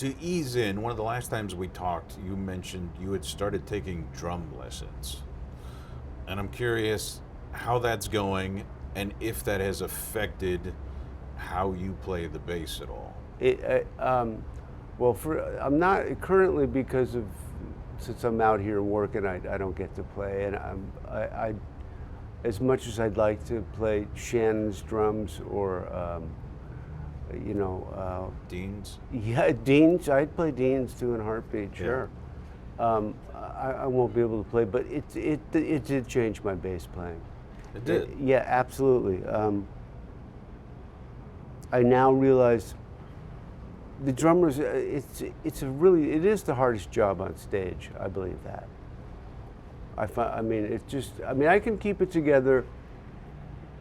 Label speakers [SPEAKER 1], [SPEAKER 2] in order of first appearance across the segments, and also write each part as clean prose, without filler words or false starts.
[SPEAKER 1] To ease in, one of the last times we talked, you mentioned you had started taking drum lessons. And I'm curious how that's going and if that has affected how you play the bass at all.
[SPEAKER 2] Well, I'm not currently because of since I'm out here working, I don't get to play, and I as much as I'd like to play Shannon's drums or
[SPEAKER 1] Dean's?
[SPEAKER 2] yeah, Dean's. I'd play Dean's too in a heartbeat, sure. I won't be able to play, but it did change my bass playing.
[SPEAKER 1] It did?
[SPEAKER 2] Yeah, absolutely. I now realize the drummers. It is the hardest job on stage. I believe that. I mean, I can keep it together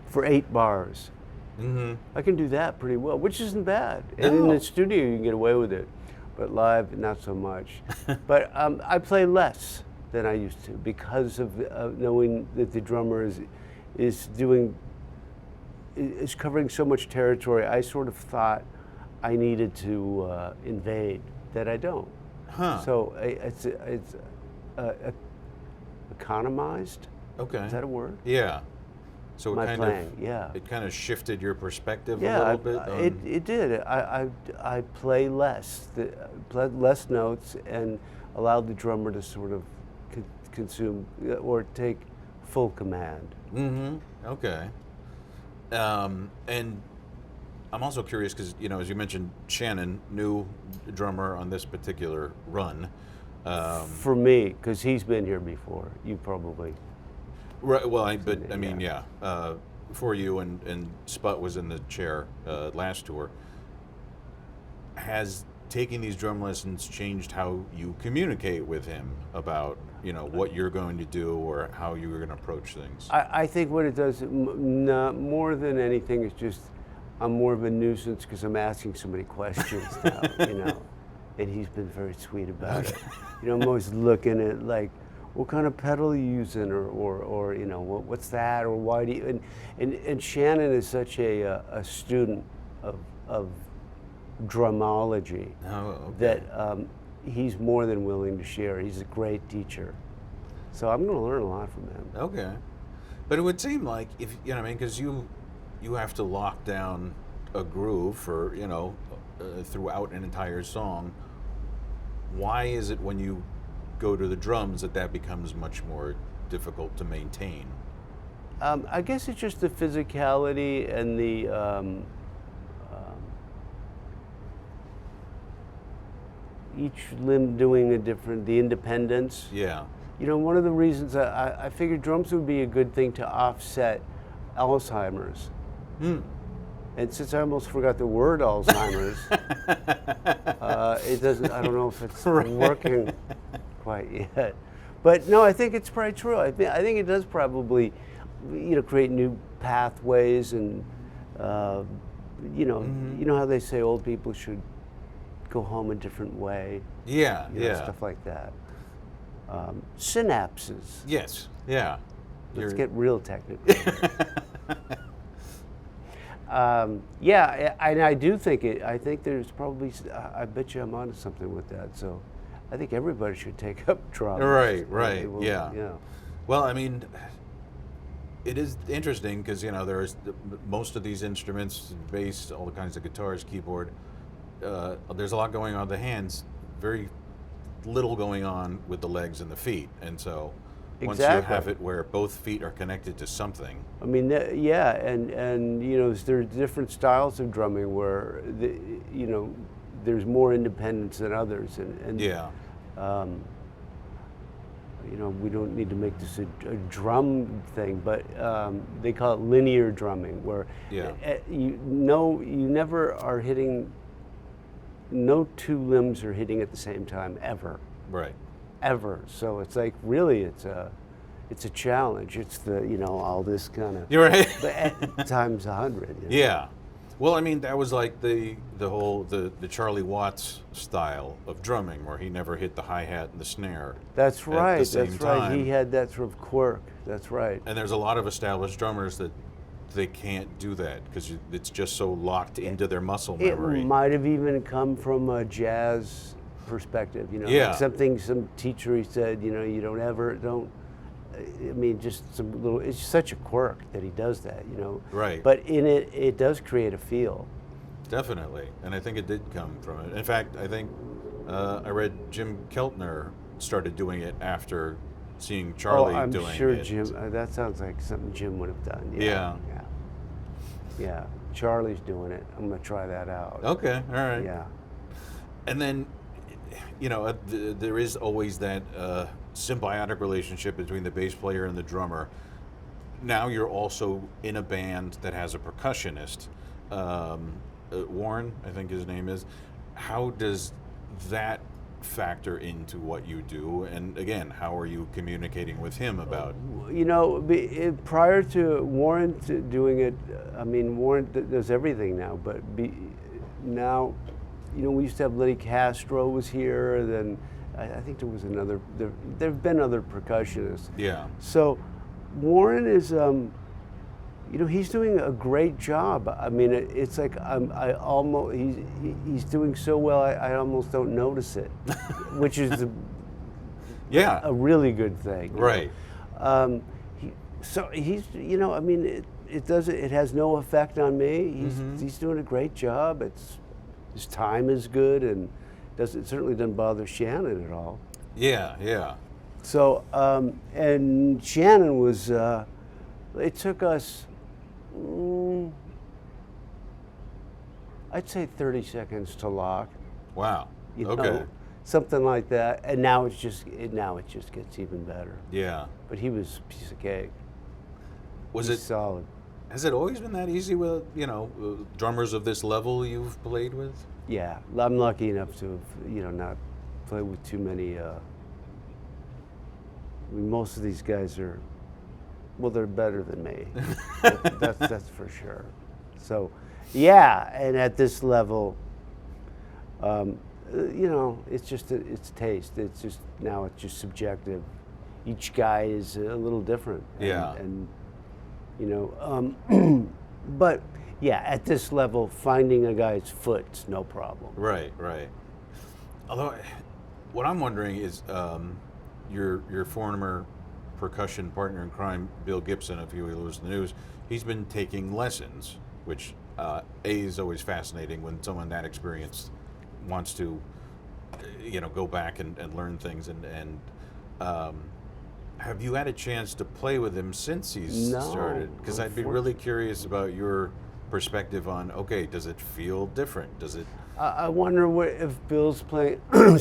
[SPEAKER 2] for 8 bars.
[SPEAKER 1] Mm-hmm.
[SPEAKER 2] I can do that pretty well, which isn't bad. And
[SPEAKER 1] No.
[SPEAKER 2] in the studio, you can get away with it, but live, not so much. But I play less than I used to because of knowing that the drummer is covering so much territory. I sort of thought I needed to invade that I don't.
[SPEAKER 1] Huh.
[SPEAKER 2] So it's economized.
[SPEAKER 1] Okay.
[SPEAKER 2] Is that a word?
[SPEAKER 1] Yeah. So
[SPEAKER 2] My playing, yeah.
[SPEAKER 1] It kind of shifted your perspective a
[SPEAKER 2] Yeah,
[SPEAKER 1] little bit.
[SPEAKER 2] it did. I play less, played less notes, and allowed the drummer to sort of consume or take full command.
[SPEAKER 1] Mm-hmm. Okay. And I'm also curious because, as you mentioned, Shannon, new drummer on this particular run.
[SPEAKER 2] For me, because he's been here before. You probably.
[SPEAKER 1] Right. Well, for you and Sput was in the chair last tour. Has taking these drum lessons changed how you communicate with him about what you're going to do or how you're going to approach things?
[SPEAKER 2] I think what it does, more than anything, is just I'm more of a nuisance because I'm asking so many questions now, and he's been very sweet about it. I'm always looking at like, what kind of pedal are you using, or what's that, or why do you? And Shannon is such a student of drumology that he's more than willing to share. He's a great teacher, so I'm going to learn a lot from him.
[SPEAKER 1] Okay, but it would seem like if because you have to lock down a groove for throughout an entire song. Why is it when you go to the drums that becomes much more difficult to maintain?
[SPEAKER 2] I guess it's just the physicality and the each limb doing the independence.
[SPEAKER 1] Yeah.
[SPEAKER 2] One of the reasons I figured drums would be a good thing to offset Alzheimer's. And since I almost forgot the word Alzheimer's, it doesn't. I don't know if it's working quite yet. But no, I think it's probably true. I think it does probably, create new pathways and, you know how they say old people should go home a different way.
[SPEAKER 1] Yeah,
[SPEAKER 2] Stuff like that. Synapses.
[SPEAKER 1] Yes. Yeah.
[SPEAKER 2] Let's get real technical. And I do think it. I think there's probably. I bet you I'm onto something with that. So, I think everybody should take up drums.
[SPEAKER 1] Right.
[SPEAKER 2] Yeah.
[SPEAKER 1] Well, I mean, it is interesting because there's most of these instruments, bass, all the kinds of guitars, keyboard. There's a lot going on with the hands. Very little going on with the legs and the feet, and so. Once you have it where both feet are connected to something.
[SPEAKER 2] I mean, and there's different styles of drumming where there's more independence than others, and we don't need to make this a drum thing, but they call it linear drumming, where you never are hitting. No two limbs are hitting at the same time ever.
[SPEAKER 1] Right.
[SPEAKER 2] Ever. So it's like really it's a challenge. It's all this kind of
[SPEAKER 1] You're right.
[SPEAKER 2] times 100.
[SPEAKER 1] Yeah. Well, I mean that was like the whole Charlie Watts style of drumming where he never hit the hi-hat and the snare.
[SPEAKER 2] That's right.
[SPEAKER 1] At the same time.
[SPEAKER 2] He had that sort of quirk. That's right.
[SPEAKER 1] And there's a lot of established drummers that they can't do that because it's just so locked into their muscle
[SPEAKER 2] It
[SPEAKER 1] memory.
[SPEAKER 2] might have even come from a jazz perspective, you know,
[SPEAKER 1] Yeah.
[SPEAKER 2] like some teacher he said, you know, you don't. I mean, just some little. It's such a quirk that he does that, you know.
[SPEAKER 1] Right.
[SPEAKER 2] But in it, it does create a feel.
[SPEAKER 1] Definitely, and I think it did come from it. In fact, I think I read Jim Keltner started doing it after seeing Charlie
[SPEAKER 2] I'm
[SPEAKER 1] doing
[SPEAKER 2] sure
[SPEAKER 1] it.
[SPEAKER 2] Jim. That sounds like something Jim would have done.
[SPEAKER 1] Yeah.
[SPEAKER 2] Yeah. Charlie's doing it. I'm gonna try that out.
[SPEAKER 1] Okay, all right.
[SPEAKER 2] Yeah.
[SPEAKER 1] And then, you know, there is always that symbiotic relationship between the bass player and the drummer. Now you're also in a band that has a percussionist, Warren, I think his name is. How does that factor into what you do? And again, how are you communicating with him about?
[SPEAKER 2] You know, prior to Warren doing it, I mean, Warren does everything now, but now, you know, we used to have Lenny Castro was here, then I think there was another, there have been other percussionists.
[SPEAKER 1] Yeah.
[SPEAKER 2] So Warren is, you know, he's doing a great job. I mean, it's like he's doing so well, I almost don't notice it, which is
[SPEAKER 1] Yeah.
[SPEAKER 2] a really good thing.
[SPEAKER 1] Right.
[SPEAKER 2] So he's, you know, I mean, it has no effect on me. He's doing a great job. His time is good, and certainly doesn't bother Shannon at all.
[SPEAKER 1] Yeah, yeah.
[SPEAKER 2] So, and Shannon was, it took us, I'd say 30 seconds to lock.
[SPEAKER 1] Wow.
[SPEAKER 2] You
[SPEAKER 1] Okay.
[SPEAKER 2] know, something like that. And now it just gets even better.
[SPEAKER 1] Yeah.
[SPEAKER 2] But he was a piece of cake.
[SPEAKER 1] Was
[SPEAKER 2] He's
[SPEAKER 1] it?
[SPEAKER 2] solid?
[SPEAKER 1] Has it always been that easy with, you know, drummers of this level you've played with?
[SPEAKER 2] Yeah, I'm lucky enough to have, you know, not played with too many. I mean, most of these guys are, well, they're better than me. that's for sure. So, yeah, and at this level, you know, it's taste. It's just subjective. Each guy is a little different.
[SPEAKER 1] Yeah.
[SPEAKER 2] And you know, but yeah, at this level, finding a guy's foot's no problem.
[SPEAKER 1] Right, right. Although, what I'm wondering is, your former percussion partner in crime, Bill Gibson of Huey, Lewis and the News, he's been taking lessons, which is always fascinating when someone that experienced wants to, you know, go back and learn things. And have you had a chance to play with him since he's started? Because I'd be really curious about your perspective on, okay, does it feel different? Does it?
[SPEAKER 2] I wonder if Bill's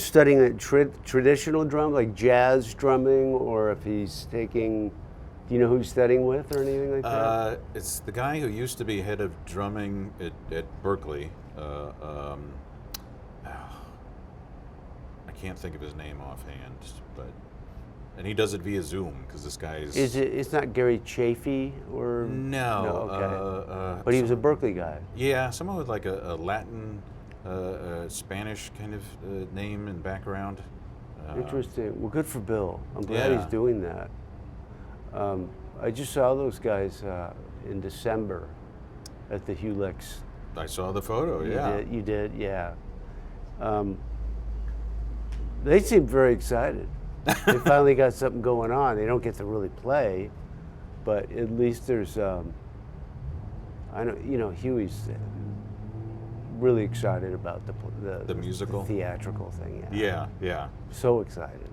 [SPEAKER 2] studying a traditional drum, like jazz drumming, or if he's taking, do you know who he's studying with or anything like that?
[SPEAKER 1] It's the guy who used to be head of drumming at Berkeley. I can't think of his name offhand, and he does it via Zoom because this guy is.
[SPEAKER 2] It's not Gary Chafee or?
[SPEAKER 1] No.
[SPEAKER 2] Okay. But he was a Berkeley guy.
[SPEAKER 1] Yeah, someone with like a Latin, Spanish kind of name and background.
[SPEAKER 2] Interesting. Well, good for Bill. I'm glad he's doing that. I just saw those guys in December at the Hulex.
[SPEAKER 1] I saw the photo. Yeah.
[SPEAKER 2] You did, yeah. They seem very excited. They finally got something going on. They don't get to really play, but at least there's. I know, you know, Huey's really excited about the
[SPEAKER 1] musical,
[SPEAKER 2] the theatrical thing.
[SPEAKER 1] Yeah, yeah.
[SPEAKER 2] So excited,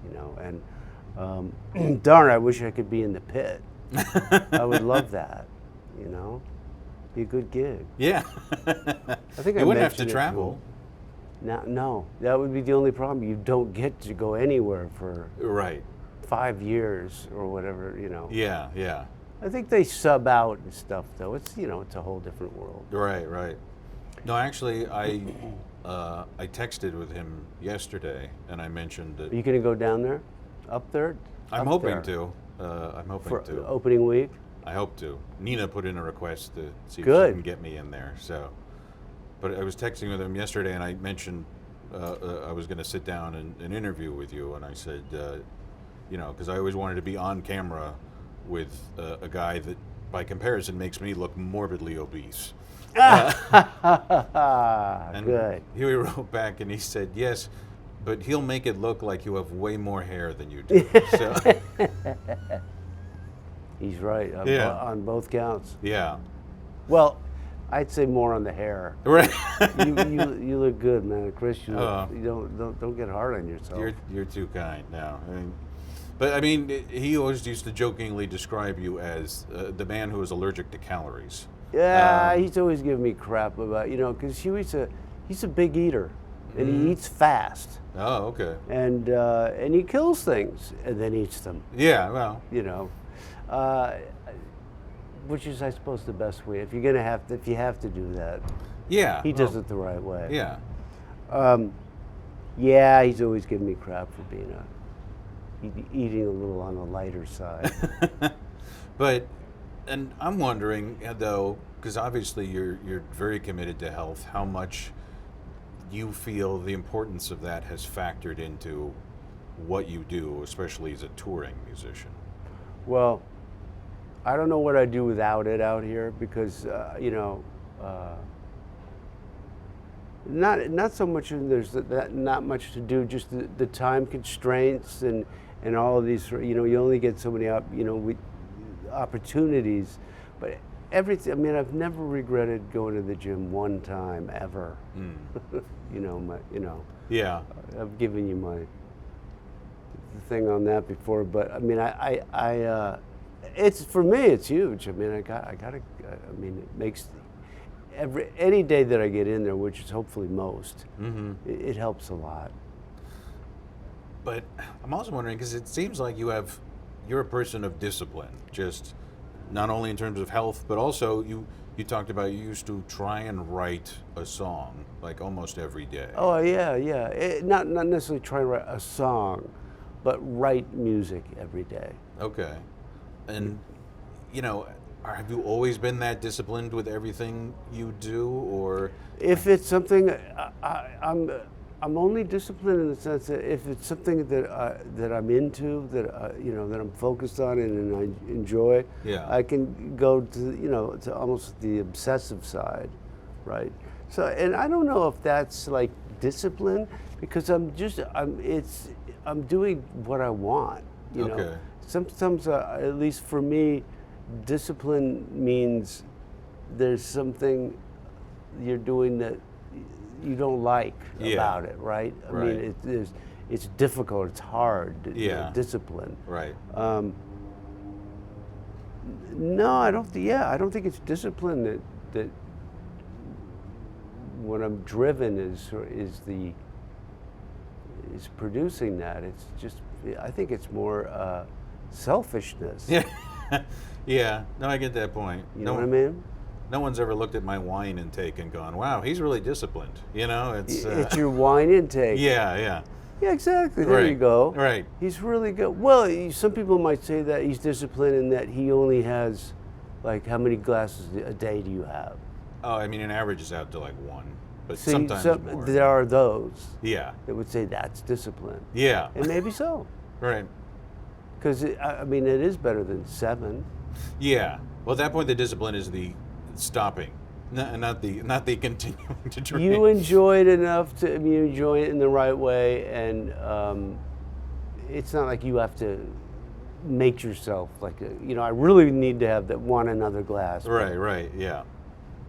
[SPEAKER 2] you know, and darn, I wish I could be in the pit. I would love that, you know. Be a good gig.
[SPEAKER 1] Yeah.
[SPEAKER 2] I think
[SPEAKER 1] you wouldn't have to travel.
[SPEAKER 2] No, that would be the only problem. You don't get to go anywhere for 5 years or whatever, you know.
[SPEAKER 1] Yeah, yeah.
[SPEAKER 2] I think they sub out and stuff, though. It's, you know, it's a whole different world.
[SPEAKER 1] Right, right. No, actually, I texted with him yesterday, and I mentioned that.
[SPEAKER 2] Are you going to go down there, up there?
[SPEAKER 1] I'm hoping to. I'm hoping
[SPEAKER 2] for
[SPEAKER 1] to.
[SPEAKER 2] Opening week.
[SPEAKER 1] I hope to. Nina put in a request to see if she can get me in there. So, but I was texting with him yesterday, and I mentioned I was going to sit down and interview with you, and I said, you know, because I always wanted to be on camera with a guy that by comparison, makes me look morbidly obese. And
[SPEAKER 2] Good.
[SPEAKER 1] Huey wrote back and he said, yes, but he'll make it look like you have way more hair than you do. So,
[SPEAKER 2] He's right on,
[SPEAKER 1] Yeah.
[SPEAKER 2] on both counts.
[SPEAKER 1] yeah.
[SPEAKER 2] Well, I'd say more on the hair.
[SPEAKER 1] Right.
[SPEAKER 2] You look good, man, Chris. You
[SPEAKER 1] Oh.
[SPEAKER 2] don't get hard on yourself.
[SPEAKER 1] You're too kind now. But I mean, he always used to jokingly describe you as the man who is allergic to calories.
[SPEAKER 2] Yeah, he's always giving me crap about because he's a big eater, and he eats fast,
[SPEAKER 1] Oh, okay.
[SPEAKER 2] and he kills things and then eats them.
[SPEAKER 1] Yeah, well,
[SPEAKER 2] Which is, I suppose, the best way. If you have to do that,
[SPEAKER 1] yeah.
[SPEAKER 2] he does
[SPEAKER 1] well,
[SPEAKER 2] it the right way.
[SPEAKER 1] Yeah.
[SPEAKER 2] Yeah, he's always giving me crap for being eating a little on the lighter side.
[SPEAKER 1] But, and I'm wondering though, because obviously you're very committed to health, how much you feel the importance of that has factored into what you do, especially as a touring musician.
[SPEAKER 2] Well, I don't know what I'd do without it out here because not so much. There's not much to do. Just the time constraints and all of these. You only get so many opportunities, but everything. I mean, I've never regretted going to the gym one time ever.
[SPEAKER 1] Yeah.
[SPEAKER 2] I've given you my thing on that before, but I mean, it's for me, it's huge. I mean, I mean, it makes any day that I get in there, which is hopefully most, it helps a lot.
[SPEAKER 1] But I'm also wondering, because it seems like you're a person of discipline, just not only in terms of health, but also you talked about you used to try and write a song like almost every day.
[SPEAKER 2] Oh yeah. Not necessarily try to write a song, but write music every day.
[SPEAKER 1] Okay. And, have you always been that disciplined with everything you do, or?
[SPEAKER 2] If it's something, I'm only disciplined in the sense that if it's something that I'm into, that that I'm focused on and I enjoy,
[SPEAKER 1] Yeah.
[SPEAKER 2] I can go to to almost the obsessive side, right? So, and I don't know if that's like discipline because I'm doing what I want.
[SPEAKER 1] Okay.
[SPEAKER 2] Sometimes, at least for me, discipline means there's something you're doing that you don't like about it, right? I mean, it's difficult, it's hard. Discipline.
[SPEAKER 1] Right.
[SPEAKER 2] No, I don't. I don't think it's discipline that when I'm driven is producing that. It's just, I think it's more selfishness.
[SPEAKER 1] Yeah. Yeah. No, I get that point.
[SPEAKER 2] You know what I mean?
[SPEAKER 1] No one's ever looked at my wine intake and gone, "Wow, he's really disciplined."
[SPEAKER 2] It's your wine intake.
[SPEAKER 1] Yeah.
[SPEAKER 2] Yeah, exactly. There you go.
[SPEAKER 1] Right.
[SPEAKER 2] He's really good. Well, some people might say that he's disciplined in that he only has, like, how many glasses a day do you have?
[SPEAKER 1] Oh, I mean, an average is out to like one, but
[SPEAKER 2] See,
[SPEAKER 1] sometimes more.
[SPEAKER 2] there are those
[SPEAKER 1] Yeah.
[SPEAKER 2] that would say that's discipline.
[SPEAKER 1] Yeah.
[SPEAKER 2] And maybe so.
[SPEAKER 1] Right.
[SPEAKER 2] Because, I mean, it is better than 7.
[SPEAKER 1] Yeah. Well, at that point, the discipline is the stopping, not the continuing to drink.
[SPEAKER 2] You enjoy it enough to, you enjoy it in the right way, and it's not like you have to make yourself like, I really need to have that another glass.
[SPEAKER 1] Right, yeah.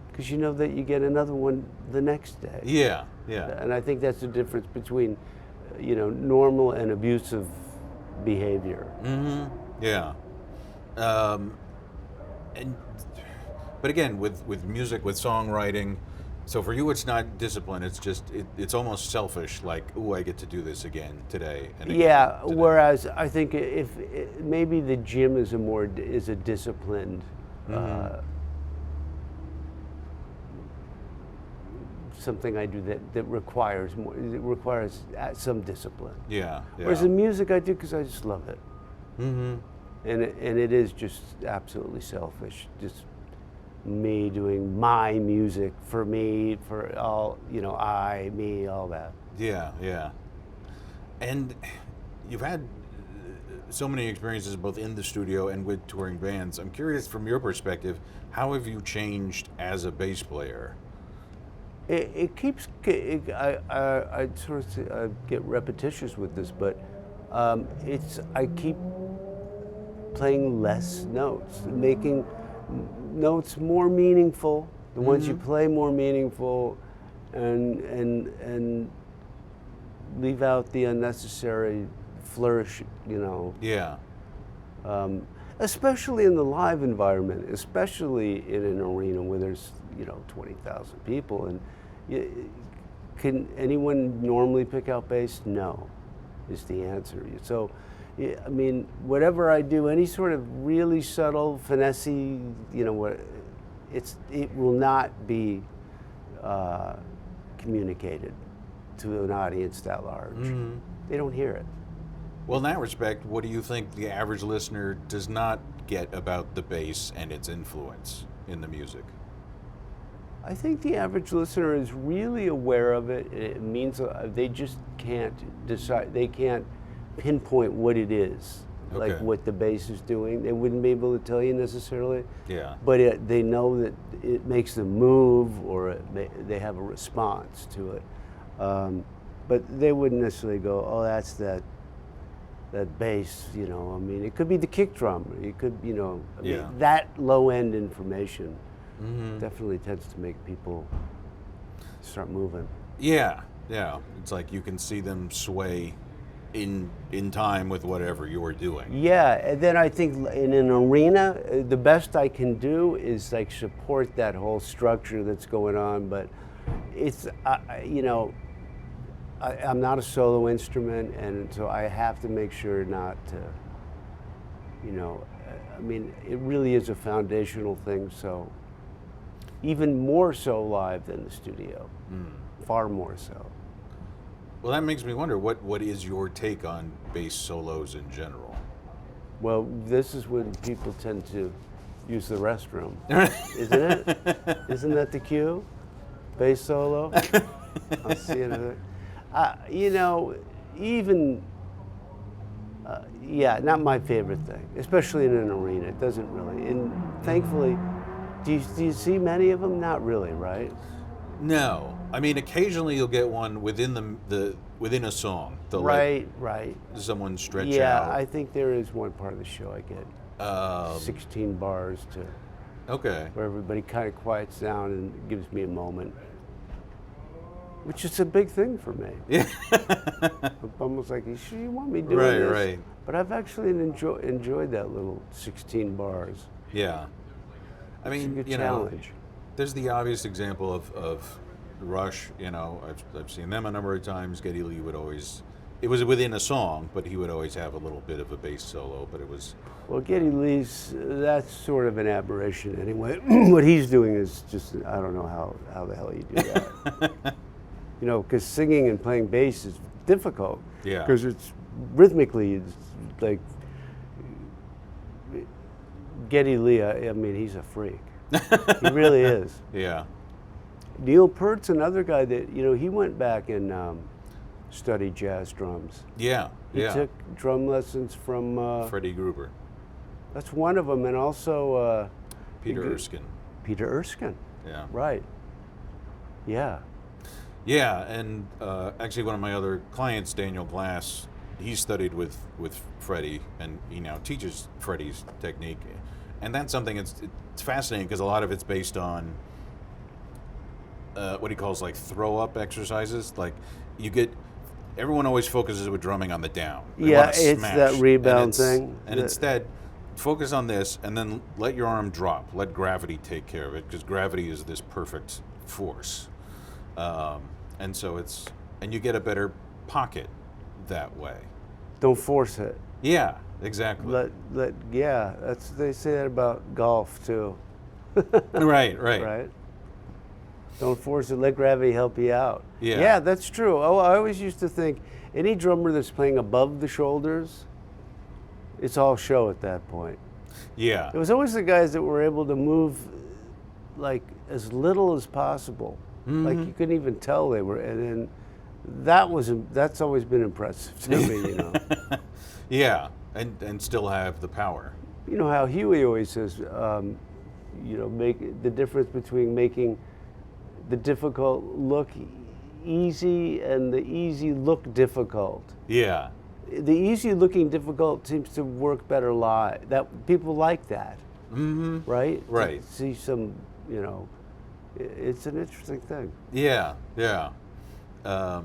[SPEAKER 2] Because you know that you get another one the next day.
[SPEAKER 1] Yeah.
[SPEAKER 2] And I think that's the difference between, normal and abusive behavior.
[SPEAKER 1] Yeah. But again, with music, with songwriting, so for you it's not discipline. It's just it's almost selfish. Like, ooh, I get to do this again today. And again
[SPEAKER 2] Yeah.
[SPEAKER 1] today.
[SPEAKER 2] Whereas I think if maybe the gym is a disciplined. Something I do that requires more. It requires some discipline.
[SPEAKER 1] Yeah.
[SPEAKER 2] Whereas the music I do because I just love it. And it is just absolutely selfish. Just me doing my music for me, for all, me, all that.
[SPEAKER 1] Yeah. And you've had so many experiences both in the studio and with touring bands. I'm curious, from your perspective, how have you changed as a bass player?
[SPEAKER 2] It keeps. I sort of get repetitious with this, but I keep playing less notes, making notes more meaningful. The ones you play more meaningful, and leave out the unnecessary flourish.
[SPEAKER 1] Yeah.
[SPEAKER 2] Especially in the live environment, especially in an arena where there's 20,000 people, and can anyone normally pick out bass? No, is the answer. So, I mean, whatever I do, any sort of really subtle finessey, it will not be communicated to an audience that large. They don't hear it.
[SPEAKER 1] Well, in that respect, what do you think the average listener does not get about the bass and its influence in the music?
[SPEAKER 2] I think the average listener is really aware of it. It means they just can't decide. They can't pinpoint what it is,
[SPEAKER 1] Okay.
[SPEAKER 2] like what the bass is doing. They wouldn't be able to tell you necessarily.
[SPEAKER 1] Yeah.
[SPEAKER 2] But they know that it makes them move, or they have a response to it. But they wouldn't necessarily go, "Oh, that's that bass." I mean, it could be the kick drum. It could, I mean, that low end information definitely tends to make people start moving.
[SPEAKER 1] Yeah. It's like you can see them sway in time with whatever you're doing.
[SPEAKER 2] Yeah, and then I think in an arena, the best I can do is like support that whole structure that's going on. But it's, I'm not a solo instrument, and so I have to make sure not to, I mean, it really is a foundational thing. So even more so live than the studio, far more so.
[SPEAKER 1] Well, that makes me wonder, what is your take on bass solos in general?
[SPEAKER 2] Well, this is when people tend to use the restroom, isn't it? Isn't that the cue? Bass solo? I'll see it. Not my favorite thing, especially in an arena. It doesn't really. And thankfully, do you see many of them? Not really, right?
[SPEAKER 1] No, I mean occasionally you'll get one within within a song. They'll
[SPEAKER 2] Right.
[SPEAKER 1] let someone stretch out.
[SPEAKER 2] Yeah, I think there is one part of the show I get 16 bars to
[SPEAKER 1] Okay.
[SPEAKER 2] where everybody kind of quiets down and gives me a moment, which is a big thing for me.
[SPEAKER 1] Yeah.
[SPEAKER 2] I'm almost like, you sure you want me doing this?
[SPEAKER 1] Right.
[SPEAKER 2] But I've actually enjoyed that little 16 bars.
[SPEAKER 1] Yeah. I
[SPEAKER 2] It's a
[SPEAKER 1] mean,
[SPEAKER 2] good challenge.
[SPEAKER 1] there's the obvious example of Rush. I've seen them a number of times. Geddy Lee would always, it was within a song, but he would always have a little bit of a bass solo. But it was,
[SPEAKER 2] Well, Geddy Lee's, that's sort of an aberration anyway. What he's doing is just, I don't know how the hell you do that. Because singing and playing bass is difficult.
[SPEAKER 1] Yeah.
[SPEAKER 2] Because it's rhythmically, it's like, Geddy Lee, I mean, he's a freak. He really is.
[SPEAKER 1] yeah.
[SPEAKER 2] Neil Peart's another guy that, he went back and studied jazz drums.
[SPEAKER 1] Yeah.
[SPEAKER 2] He took drum lessons from...
[SPEAKER 1] Freddie Gruber,
[SPEAKER 2] That's one of them, and also...
[SPEAKER 1] Peter Erskine.
[SPEAKER 2] Peter Erskine,
[SPEAKER 1] Yeah.
[SPEAKER 2] right. Yeah.
[SPEAKER 1] Yeah, and actually one of my other clients, Daniel Glass, he studied with Freddie, and he now teaches Freddie's technique. And that's something it's fascinating because a lot of it's based on what he calls like throw up exercises. Like everyone always focuses with drumming on the down. They
[SPEAKER 2] Yeah,
[SPEAKER 1] wanna
[SPEAKER 2] it's
[SPEAKER 1] smash,
[SPEAKER 2] that rebound
[SPEAKER 1] and
[SPEAKER 2] thing.
[SPEAKER 1] And instead, focus on this and then let your arm drop. Let gravity take care of it because gravity is this perfect force. And so and you get a better pocket that way.
[SPEAKER 2] Don't force it.
[SPEAKER 1] Yeah, exactly.
[SPEAKER 2] They say that about golf too.
[SPEAKER 1] Right.
[SPEAKER 2] Right? Don't force it, let gravity help you out.
[SPEAKER 1] Yeah.
[SPEAKER 2] Yeah, that's true. Oh, I always used to think any drummer that's playing above the shoulders, it's all show at that point.
[SPEAKER 1] Yeah.
[SPEAKER 2] It was always the guys that were able to move like as little as possible. Like you couldn't even tell they were, and then that's always been impressive to me,
[SPEAKER 1] Yeah. and still have the power.
[SPEAKER 2] You know how Huey always says, make the difference between making the difficult look easy and the easy look difficult.
[SPEAKER 1] Yeah.
[SPEAKER 2] The easy looking difficult seems to work better live. That people like that, right?
[SPEAKER 1] Right.
[SPEAKER 2] To see some, it's an interesting thing.
[SPEAKER 1] Yeah, yeah. But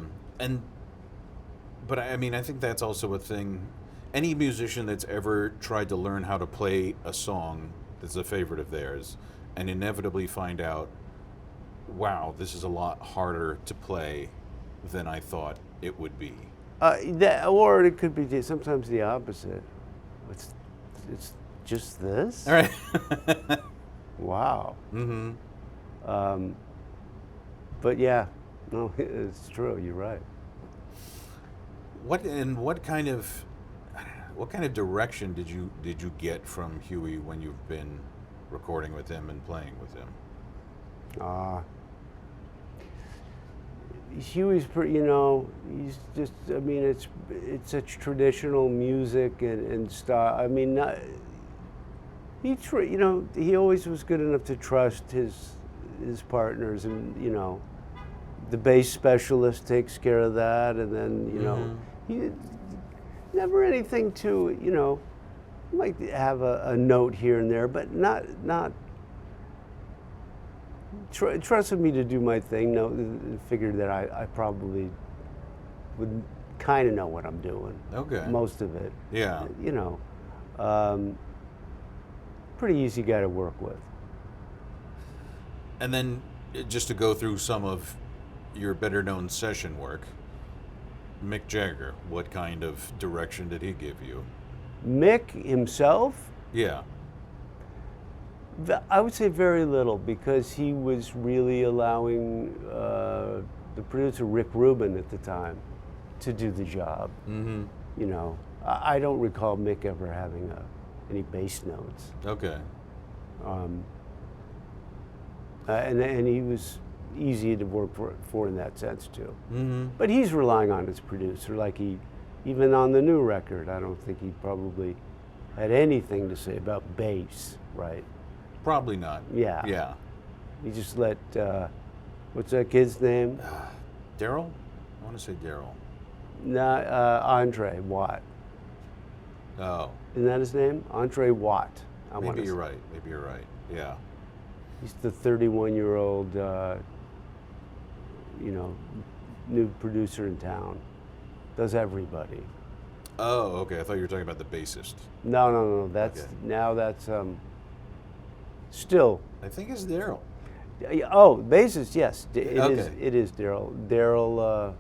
[SPEAKER 1] I mean, I think that's also a thing. Any musician that's ever tried to learn how to play a song that's a favorite of theirs and inevitably find out, wow, this is a lot harder to play than I thought it would be.
[SPEAKER 2] Or it could be sometimes the opposite. It's just this?
[SPEAKER 1] All right.
[SPEAKER 2] Wow. But yeah, no, it's true. You're right.
[SPEAKER 1] What kind of direction did you get from Huey when you've been recording with him and playing with him?
[SPEAKER 2] Huey's he's just, I mean, it's such traditional music and style. I mean, he always was good enough to trust his partners, and the bass specialist takes care of that, and then he never anything to might have a note here and there, but not trusted me to do my thing. No, figured that I probably would kind of know what I'm doing.
[SPEAKER 1] Okay.
[SPEAKER 2] Most of it.
[SPEAKER 1] Yeah.
[SPEAKER 2] Pretty easy guy to work with.
[SPEAKER 1] And then just to go through some of your better known session work, Mick Jagger, what kind of direction did he give you?
[SPEAKER 2] Mick himself?
[SPEAKER 1] Yeah.
[SPEAKER 2] I would say very little, because he was really allowing the producer, Rick Rubin at the time, to do the job. I don't recall Mick ever having any bass notes.
[SPEAKER 1] Okay.
[SPEAKER 2] And he was easy to work for in that sense too. But he's relying on his producer, like even on the new record, I don't think he probably had anything to say about bass, right?
[SPEAKER 1] Probably not.
[SPEAKER 2] Yeah.
[SPEAKER 1] Yeah.
[SPEAKER 2] He just let, what's that kid's name?
[SPEAKER 1] Daryl? I want to say Daryl.
[SPEAKER 2] Andre Watt.
[SPEAKER 1] Oh.
[SPEAKER 2] Isn't that his name? Andre Watt.
[SPEAKER 1] Maybe you're right. Maybe you're right. Yeah.
[SPEAKER 2] He's the 31-year-old, new producer in town. Does everybody.
[SPEAKER 1] Oh, okay. I thought you were talking about the bassist.
[SPEAKER 2] No. That's
[SPEAKER 1] Okay.
[SPEAKER 2] Now that's still.
[SPEAKER 1] I think it's Daryl.
[SPEAKER 2] Oh, bassist. Yes,
[SPEAKER 1] Okay.
[SPEAKER 2] It is Daryl. Daryl.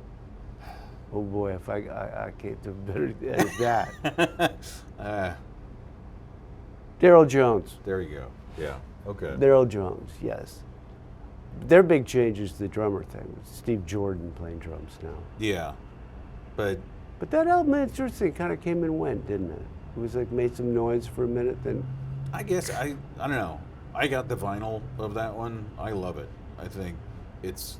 [SPEAKER 2] Oh boy, if I can't do better at that. Daryl Jones.
[SPEAKER 1] There you go. Yeah. Okay.
[SPEAKER 2] Daryl Jones. Yes. Their big change is the drummer thing. Steve Jordan playing drums now.
[SPEAKER 1] Yeah. But
[SPEAKER 2] that album, interesting, kind of came and went, didn't it? It was like made some noise for a minute, then.
[SPEAKER 1] I guess I don't know. I got the vinyl of that one. I love it. I think it's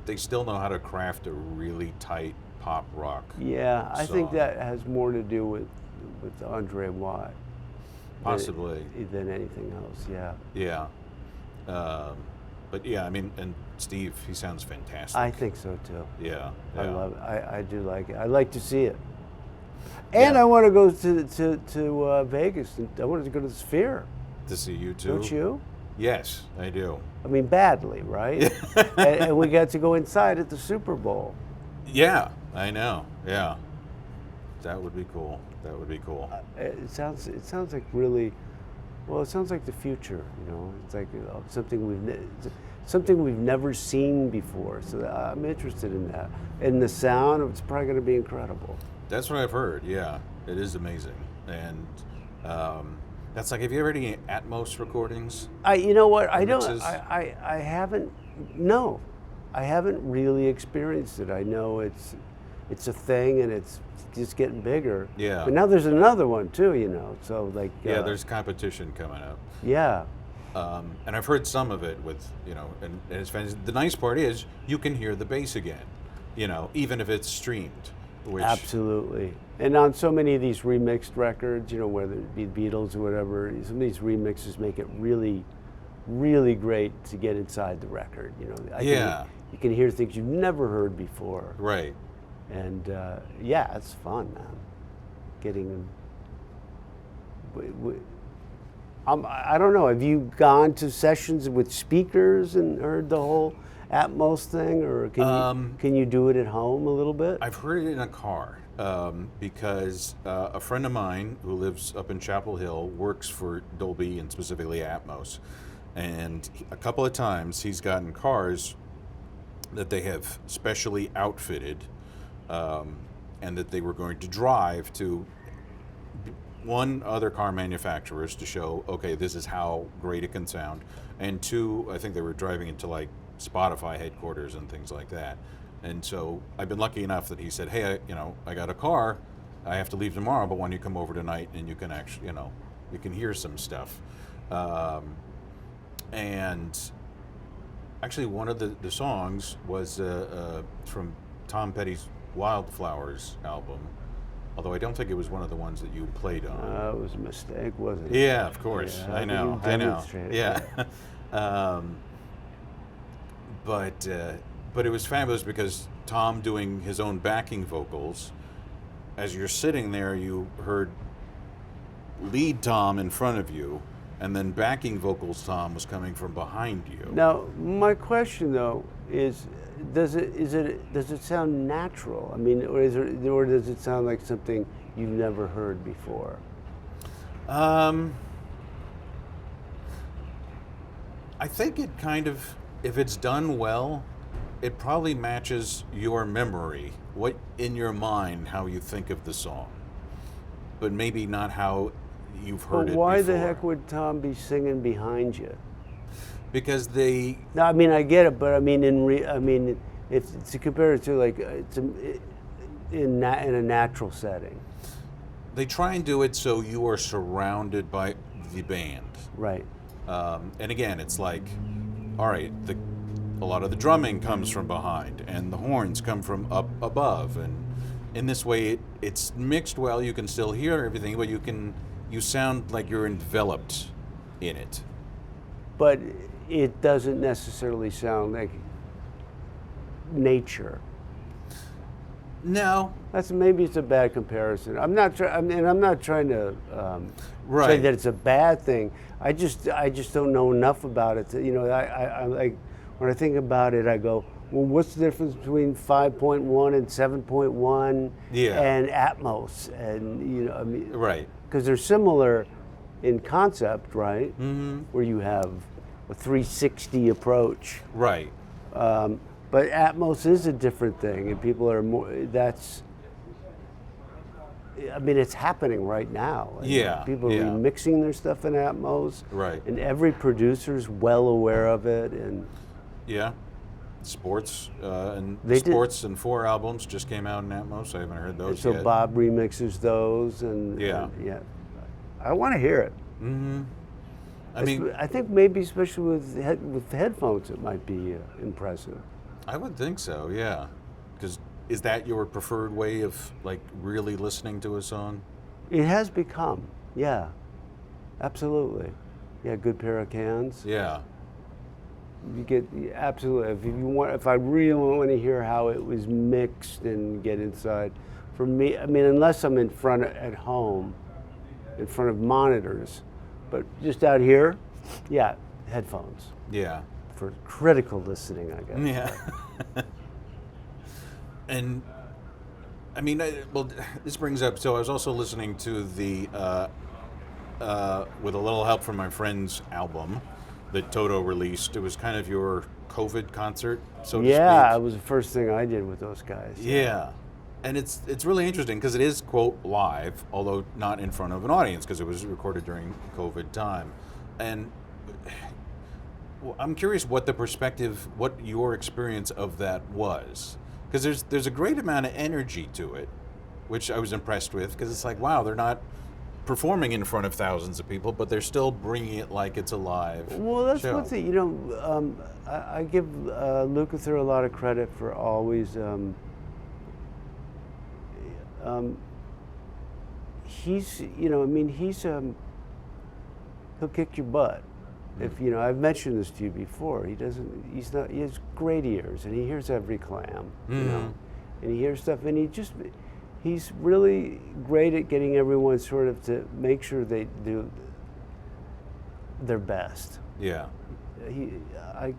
[SPEAKER 1] they still know how to craft a really tight pop rock.
[SPEAKER 2] Yeah, I think
[SPEAKER 1] song.
[SPEAKER 2] that has more to do with Andre Watt.
[SPEAKER 1] Possibly.
[SPEAKER 2] Than anything else. Yeah.
[SPEAKER 1] Yeah. But yeah, I mean, and Steve, he sounds fantastic.
[SPEAKER 2] I think so too.
[SPEAKER 1] Yeah.
[SPEAKER 2] I love it. I do like it. I like to see it. And
[SPEAKER 1] Yeah.
[SPEAKER 2] I want to go to Vegas. And I wanted to go to the Sphere.
[SPEAKER 1] To see you too.
[SPEAKER 2] Don't you?
[SPEAKER 1] Yes, I do.
[SPEAKER 2] I mean, badly, right? and we got to go inside at the Super Bowl.
[SPEAKER 1] Yeah, I know. Yeah. That would be cool. That would be cool.
[SPEAKER 2] It sounds like really, well, it sounds like the future. It's like something we've never seen before. So I'm interested in that. And the sound, it's probably going to be incredible.
[SPEAKER 1] That's what I've heard. Yeah, it is amazing. And that's like, have you ever heard any Atmos recordings?
[SPEAKER 2] You know what? I don't.
[SPEAKER 1] Mixes?
[SPEAKER 2] I haven't. No, I haven't really experienced it. I know it's a thing, and it's just getting bigger.
[SPEAKER 1] Yeah.
[SPEAKER 2] But now there's another one too. So like.
[SPEAKER 1] Yeah, there's competition coming up.
[SPEAKER 2] Yeah.
[SPEAKER 1] And I've heard some of it with, and it's fantastic. The nice part is you can hear the bass again, even if it's streamed. Which,
[SPEAKER 2] Absolutely. And on so many of these remixed records, you know, whether it be Beatles or whatever, some of these remixes make it really, really great to get inside the record. You know, you can hear things you've never heard before.
[SPEAKER 1] Right.
[SPEAKER 2] And yeah, it's fun, man. Getting them. I don't know. Have you gone to sessions with speakers and heard the whole Atmos thing, or can you do it at home a little bit?
[SPEAKER 1] I've heard it in a car because a friend of mine who lives up in Chapel Hill works for Dolby and specifically Atmos, and a couple of times he's gotten cars that they have specially outfitted, and that they were going to drive to one, other car manufacturers to show, okay, this is how great it can sound, and two, I think they were driving into like Spotify headquarters and things like that. And so I've been lucky enough that he said, hey, I got a car, I have to leave tomorrow, but why don't you come over tonight and you can actually, you can hear some stuff. And actually one of the songs was from Tom Petty's Wildflowers album, although I don't think it was one of the ones that you played on.
[SPEAKER 2] It was a mistake, wasn't it?
[SPEAKER 1] Yeah, of course.
[SPEAKER 2] Yeah,
[SPEAKER 1] I know. Yeah. But it was fabulous because Tom doing his own backing vocals, as you're sitting there, you heard lead Tom in front of you, and then backing vocals Tom was coming from behind you.
[SPEAKER 2] Now, my question though is, does it sound natural? I mean, or does it sound like something you've never heard before?
[SPEAKER 1] I think it kind of, if it's done well, it probably matches your memory, what in your mind, how you think of the song, but maybe not how you've heard it before.
[SPEAKER 2] But why the heck would Tom be singing behind you?
[SPEAKER 1] Because they.
[SPEAKER 2] No, I mean I get it, but I mean if to compare it to like in a natural setting.
[SPEAKER 1] They try and do it so you are surrounded by the band.
[SPEAKER 2] Right.
[SPEAKER 1] And again, it's like, all right, a lot of the drumming comes from behind, and the horns come from up above, and in this way, it's mixed well. You can still hear everything, but you sound like you're enveloped in it.
[SPEAKER 2] But it doesn't necessarily sound like nature.
[SPEAKER 1] No.
[SPEAKER 2] Maybe it's a bad comparison. I'm not trying to say that it's a bad thing. I just don't know enough about it. I like when I think about it, I go, well, what's the difference between 5.1 and 7.1 and Atmos? And
[SPEAKER 1] right,
[SPEAKER 2] because they're similar in concept, right?
[SPEAKER 1] Mm-hmm.
[SPEAKER 2] Where you have a 360 approach,
[SPEAKER 1] right?
[SPEAKER 2] But Atmos is a different thing, and people are more. It's happening right now. People are remixing their stuff in Atmos.
[SPEAKER 1] Right.
[SPEAKER 2] And every producer's well aware of it. And
[SPEAKER 1] Sports and
[SPEAKER 2] Sports
[SPEAKER 1] and 4 albums just came out in Atmos. I haven't heard those
[SPEAKER 2] yet.
[SPEAKER 1] So
[SPEAKER 2] Bob remixes those, and I want to hear it.
[SPEAKER 1] Mm-hmm.
[SPEAKER 2] I think maybe especially with headphones, it might be impressive.
[SPEAKER 1] I would think so, yeah. Because is that your preferred way of like really listening to a song?
[SPEAKER 2] It has become, yeah, absolutely. Yeah, good pair of cans.
[SPEAKER 1] Yeah.
[SPEAKER 2] You get absolutely. If I really want to hear how it was mixed and get inside, for me, unless I'm at home, in front of monitors, but just out here, headphones.
[SPEAKER 1] Yeah.
[SPEAKER 2] For critical listening, I guess.
[SPEAKER 1] Yeah. And this brings up. So I was also listening to the with a little help from my friend's album that Toto released. It was kind of your COVID concert, so to speak.
[SPEAKER 2] Yeah, it was the first thing I did with those guys.
[SPEAKER 1] Yeah. And it's really interesting because it is, quote, live, although not in front of an audience because it was recorded during COVID time. And I'm curious what your experience of that was. Because there's a great amount of energy to it, which I was impressed with, because it's like, wow, they're not performing in front of thousands of people, but they're still bringing it like it's a live
[SPEAKER 2] Well, that's
[SPEAKER 1] show.
[SPEAKER 2] one thing, I give Lukather a lot of credit for always, he's, you know, I mean, he'll kick your butt. If, you know, I've mentioned this to you before, he has great ears, and he hears every clam, you know, and he hears stuff, and he's really great at getting everyone sort of to make sure they do their best.
[SPEAKER 1] Yeah.
[SPEAKER 2] I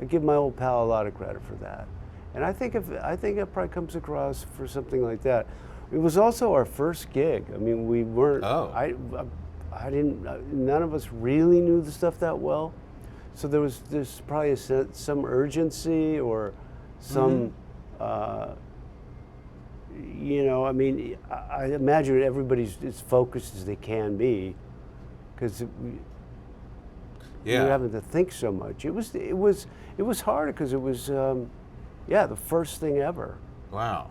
[SPEAKER 2] give my old pal a lot of credit for that, and I think it probably comes across for something like that. It was also our first gig. I mean, we weren't.
[SPEAKER 1] Oh.
[SPEAKER 2] I didn't. None of us really knew the stuff that well, so there's probably some urgency or some. You know, I mean, I imagine everybody's as focused as they can be, because you're having to think so much. It was hard because it was, the first thing ever.
[SPEAKER 1] Wow.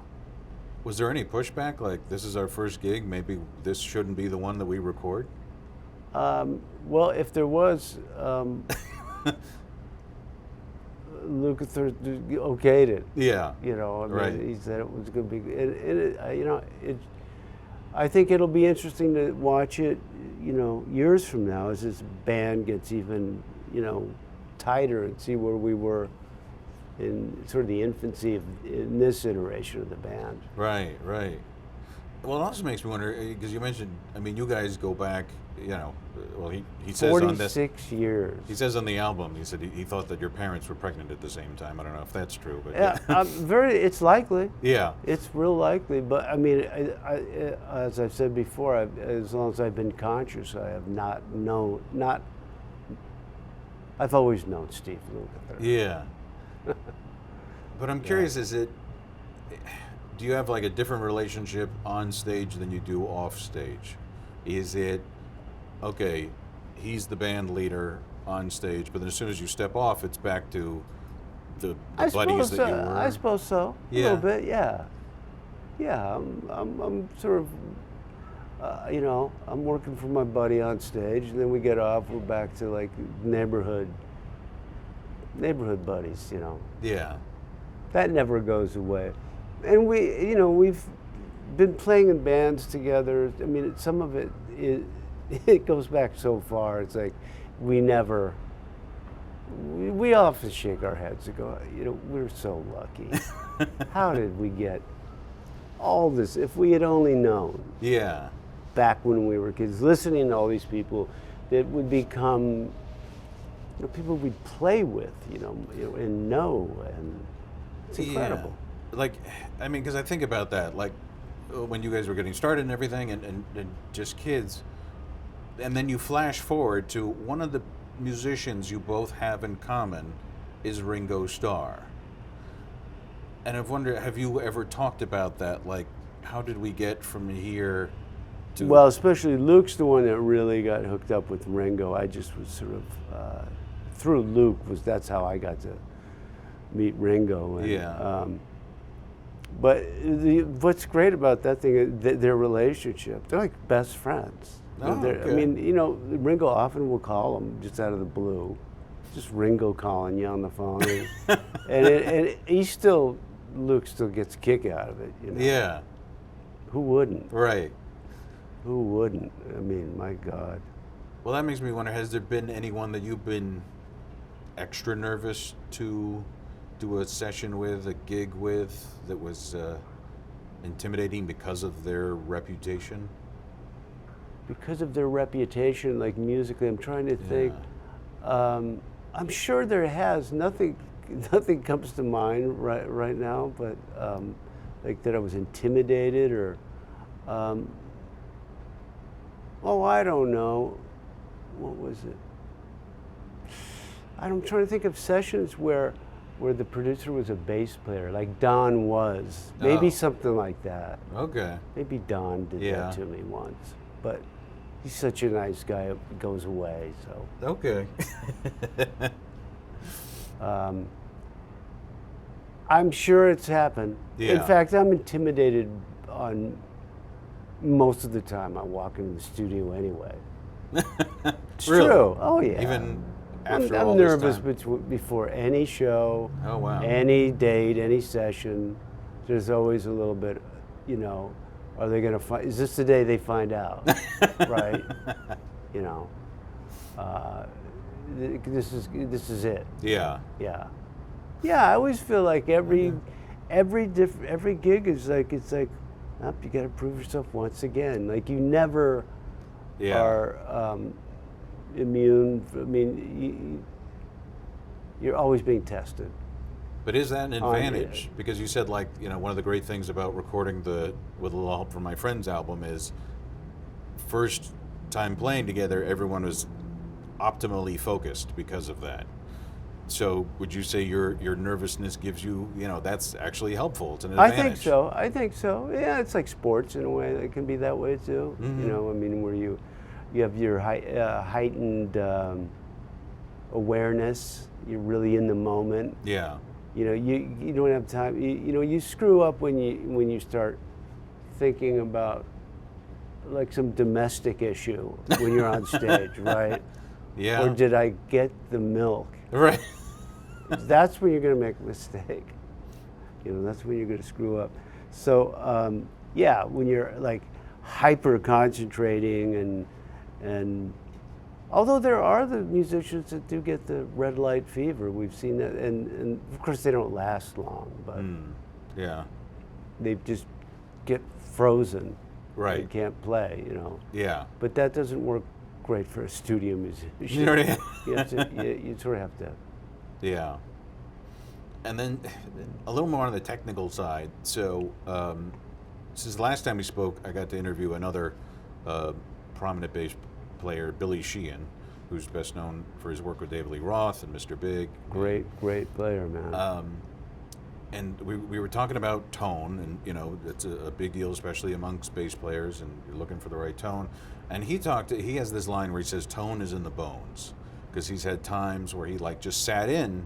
[SPEAKER 1] Was there any pushback, like, this is our first gig, maybe this shouldn't be the one that we record?
[SPEAKER 2] Well, if there was, Lukather okayed it.
[SPEAKER 1] Yeah.
[SPEAKER 2] You know, I mean,
[SPEAKER 1] right.
[SPEAKER 2] He said it was going to be, you know, I think it'll be interesting to watch it, you know, years from now as this band gets even, you know, tighter, and see where we were in sort of the infancy in this iteration of the band.
[SPEAKER 1] Right, right. Well, it also makes me wonder, because you mentioned, I mean, you guys go back, you know, well, he says on this.
[SPEAKER 2] 46 years.
[SPEAKER 1] He says on the album, he said he thought that your parents were pregnant at the same time. I don't know if that's true, but.
[SPEAKER 2] Yeah, it's likely.
[SPEAKER 1] Yeah.
[SPEAKER 2] It's real likely, but I mean, as I've said before, as long as I've been conscious, I have I've always known Steve Lukather.
[SPEAKER 1] Yeah. But I'm curious, do you have like a different relationship on stage than you do off stage? Is it, okay, he's the band leader on stage, but then as soon as you step off, it's back to the buddies that you were?
[SPEAKER 2] I suppose so.
[SPEAKER 1] Yeah.
[SPEAKER 2] A little bit, yeah. Yeah, I'm sort of, you know, I'm working for my buddy on stage, and then we get off, we're back to like neighborhood buddies, you know.
[SPEAKER 1] Yeah.
[SPEAKER 2] That never goes away. And we've been playing in bands together. I mean, some of it goes back so far. It's like we often shake our heads and go, you know, we're so lucky. How did we get all this? If we had only known.
[SPEAKER 1] Yeah.
[SPEAKER 2] Back when we were kids, listening to all these people that would become, you know, people we'd play with, you know, and know, and it's incredible.
[SPEAKER 1] Yeah. Like, I mean, because I think about that, like when you guys were getting started and everything, and just kids, and then you flash forward to one of the musicians you both have in common is Ringo Starr. And I've wondered, have you ever talked about that? Like, how did we get from here to...
[SPEAKER 2] Well, especially Luke's the one that really got hooked up with Ringo. I just was sort of, through Luke, that's how I got to meet Ringo. And,
[SPEAKER 1] yeah.
[SPEAKER 2] But what's great about that thing is their relationship. They're like best friends.
[SPEAKER 1] Oh, okay.
[SPEAKER 2] I mean, you know, Ringo often will call him just out of the blue. Just Ringo calling you on the phone. And Luke still gets a kick out of it, you know.
[SPEAKER 1] Yeah.
[SPEAKER 2] Who wouldn't?
[SPEAKER 1] Right.
[SPEAKER 2] Who wouldn't? I mean, my God.
[SPEAKER 1] Well, that makes me wonder, has there been anyone that you've been extra nervous to do a session with, a gig with, that was intimidating because of their reputation?
[SPEAKER 2] Because of their reputation, like musically, I'm trying to think. I'm sure there has. Nothing comes to mind right now, but like that I was intimidated or, I don't know. What was it? I'm trying to think of sessions where the producer was a bass player, like Don was. Maybe something like that.
[SPEAKER 1] Okay.
[SPEAKER 2] Maybe Don did that to me once, but he's such a nice guy, it goes away, so.
[SPEAKER 1] Okay.
[SPEAKER 2] I'm sure it's happened.
[SPEAKER 1] Yeah.
[SPEAKER 2] In fact, I'm intimidated on most of the time I walk into the studio anyway. It's
[SPEAKER 1] Really?
[SPEAKER 2] true. Oh, yeah.
[SPEAKER 1] Even after all
[SPEAKER 2] I'm
[SPEAKER 1] this
[SPEAKER 2] nervous
[SPEAKER 1] time?
[SPEAKER 2] before any show,
[SPEAKER 1] Oh, wow.
[SPEAKER 2] any date, any session. There's always a little bit, you know, are they going to find? Is this the day they find out? Right? You know, this is it.
[SPEAKER 1] Yeah.
[SPEAKER 2] Yeah. Yeah. I always feel like every gig is like oh, you got to prove yourself once again. Like you never are immune. I mean, you're always being tested.
[SPEAKER 1] But is that an advantage? Because you said, like, you know, one of the great things about recording with a little help from my friend's album is first time playing together, everyone was optimally focused because of that. So would you say your nervousness gives you, you know, that's actually helpful? It's an advantage.
[SPEAKER 2] I think so. Yeah, it's like sports in a way. It can be that way too.
[SPEAKER 1] Mm-hmm.
[SPEAKER 2] You know, I mean, where you have your heightened awareness. You're really in the moment.
[SPEAKER 1] Yeah.
[SPEAKER 2] You know, you don't have time. You know, you screw up when you start thinking about like some domestic issue when you're on stage, right?
[SPEAKER 1] Yeah.
[SPEAKER 2] Or did I get the milk?
[SPEAKER 1] Right.
[SPEAKER 2] That's when you're going to make a mistake. You know, that's when you're going to screw up. So, yeah, when you're like hyper concentrating and although there are the musicians that do get the red light fever, we've seen that, and of course they don't last long, but
[SPEAKER 1] yeah,
[SPEAKER 2] they just get frozen.
[SPEAKER 1] Right.
[SPEAKER 2] They can't play, you know.
[SPEAKER 1] Yeah.
[SPEAKER 2] But that doesn't work great for a studio musician.
[SPEAKER 1] You know what I mean?
[SPEAKER 2] You sort of have to.
[SPEAKER 1] Yeah. And then a little more on the technical side. So, since the last time we spoke, I got to interview another prominent bass player, Billy Sheehan, who's best known for his work with David Lee Roth and Mr. Big.
[SPEAKER 2] Great player, man.
[SPEAKER 1] And we were talking about tone, and you know it's a big deal, especially amongst bass players, and you're looking for the right tone. And he has this line where he says tone is in the bones, because he's had times where he like just sat in,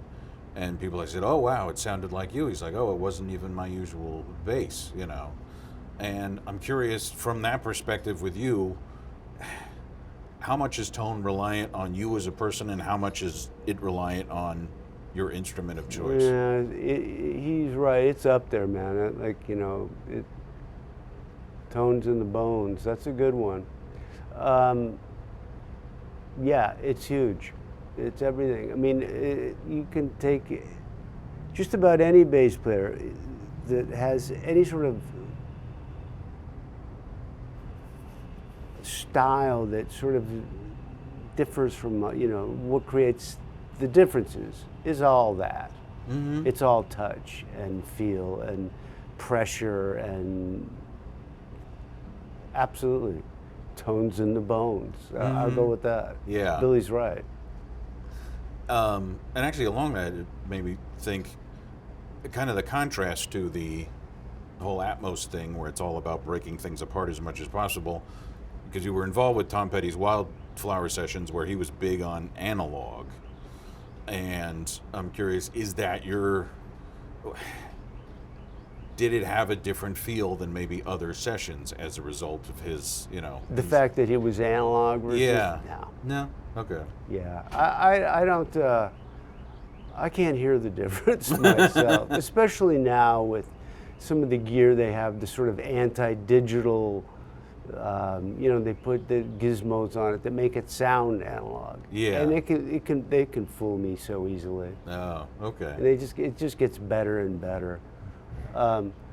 [SPEAKER 1] and people like said, "Oh wow, it sounded like you." He's like, "Oh, it wasn't even my usual bass," you know. And I'm curious from that perspective with you. How much is tone reliant on you as a person, and how much is it reliant on your instrument of choice?
[SPEAKER 2] Yeah, he's right. It's up there, man. Like, you know, tones in the bones. That's a good one. Yeah, it's huge. It's everything. I mean, you can take just about any bass player that has any sort of style that sort of differs from, you know, what creates the differences is all that. Mm-hmm. It's all touch and feel and pressure and absolutely tones in the bones. I'll go with that.
[SPEAKER 1] Yeah.
[SPEAKER 2] Billy's right.
[SPEAKER 1] And actually along that, it made me think kind of the contrast to the whole Atmos thing where it's all about breaking things apart as much as possible. Because you were involved with Tom Petty's Wildflower Sessions where he was big on analog. And I'm curious, did it have a different feel than maybe other sessions as a result of his, you know?
[SPEAKER 2] The fact that he was analog versus...
[SPEAKER 1] Yeah. No? Okay.
[SPEAKER 2] Yeah. I don't... I can't hear the difference myself, especially now with some of the gear they have, the sort of anti-digital... you know, they put the gizmos on it that make it sound analog.
[SPEAKER 1] Yeah.
[SPEAKER 2] And they can fool me so easily.
[SPEAKER 1] Oh, okay.
[SPEAKER 2] And it just gets better and better.